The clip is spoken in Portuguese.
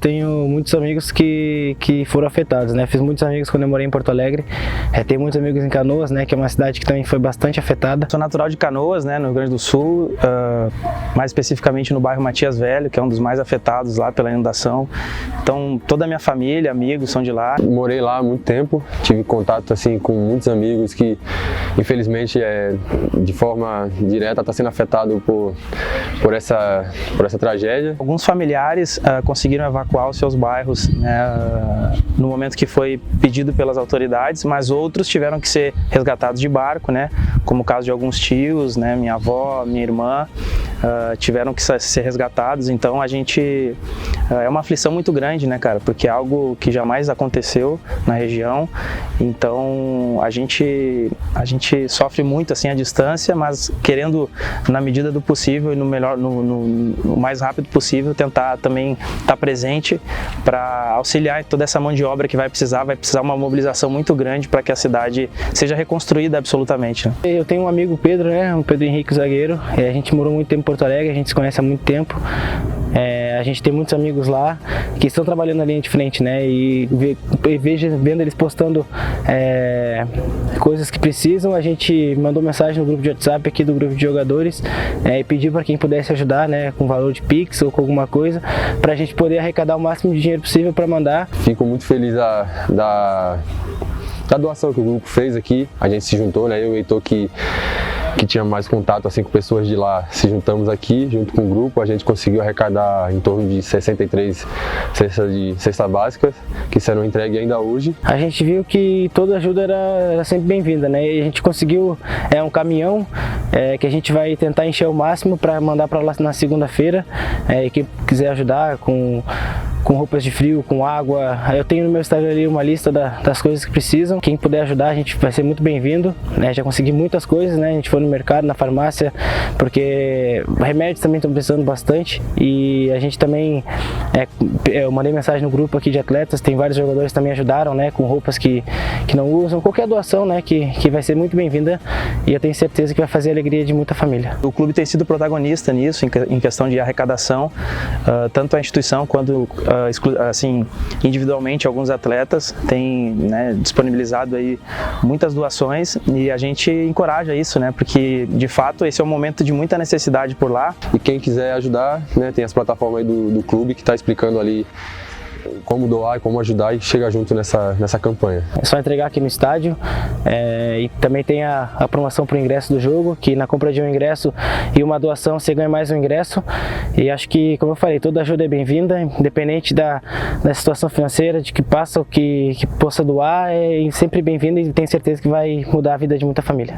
Tenho muitos amigos que foram afetados, né? Fiz muitos amigos quando eu morei em Porto Alegre. Tenho muitos amigos em Canoas, né? Que é uma cidade que também foi bastante afetada. Sou natural de Canoas, né? No Rio Grande do Sul, mais especificamente no bairro Matias Velho, que é um dos mais afetados lá pela inundação. Então, toda a minha família, amigos são de lá. Morei lá há muito tempo, tive contato assim com muitos amigos que, infelizmente, de forma direta está sendo afetado por essa tragédia. Alguns familiares conseguiram evacuar os seus bairros, né, no momento que foi pedido pelas autoridades, mas outros tiveram que ser resgatados de barco, né, como o caso de alguns tios, né, minha avó, minha irmã, tiveram que ser resgatados. Então a gente é uma aflição muito grande, né, cara, porque é algo que jamais aconteceu na região. Então a gente sofre muito assim à distância, mas querendo na medida do possível e no mais rápido possível tentar também estar presente para auxiliar toda essa mão de obra que vai precisar uma mobilização muito grande para que a cidade seja reconstruída absolutamente, né? Eu tenho um amigo, Pedro, né, o Pedro Henrique, zagueiro. A gente morou muito tempo em Porto Alegre, a gente se conhece há muito tempo. A gente tem muitos amigos lá que estão trabalhando na linha de frente, né? E vendo eles postando coisas que precisam, a gente mandou mensagem no grupo de WhatsApp aqui do grupo de jogadores e pediu para quem pudesse ajudar, né, com valor de Pix ou com alguma coisa, para a gente poder arrecadar o máximo de dinheiro possível para mandar. Fico muito feliz da doação que o grupo fez aqui. A gente se juntou, né? Eu e o Heitor, que tinha mais contato assim com pessoas de lá, se juntamos aqui junto com o grupo. A gente conseguiu arrecadar em torno de 63 cestas básicas que serão entregues ainda hoje. A gente viu que toda ajuda era sempre bem-vinda, né? E a gente conseguiu um caminhão que a gente vai tentar encher o máximo para mandar para lá na segunda-feira. E quem quiser ajudar com roupas de frio, com água. Eu tenho no meu Instagram ali uma lista das coisas que precisam. Quem puder ajudar, a gente vai ser muito bem-vindo, né? Já consegui muitas coisas, né? A gente foi no mercado, na farmácia, porque remédios também estão precisando bastante. E a gente também, eu mandei mensagem no grupo aqui de atletas, tem vários jogadores que também ajudaram, né? Com roupas que não usam. Qualquer doação, né? Que vai ser muito bem-vinda e eu tenho certeza que vai fazer a alegria de muita família. O clube tem sido protagonista nisso, em questão de arrecadação, tanto a instituição quanto assim, individualmente alguns atletas têm, né, disponibilizado aí muitas doações e a gente encoraja isso, né, porque de fato esse é um momento de muita necessidade por lá. E quem quiser ajudar, né, tem as plataformas aí do clube que está explicando ali como doar e como ajudar e chega junto nessa campanha. É só entregar aqui no estádio e também tem a promoção para o ingresso do jogo, que na compra de um ingresso e uma doação você ganha mais um ingresso. E acho que, como eu falei, toda ajuda é bem-vinda, independente da situação financeira, de que passa ou que possa doar, é sempre bem-vinda e tenho certeza que vai mudar a vida de muita família.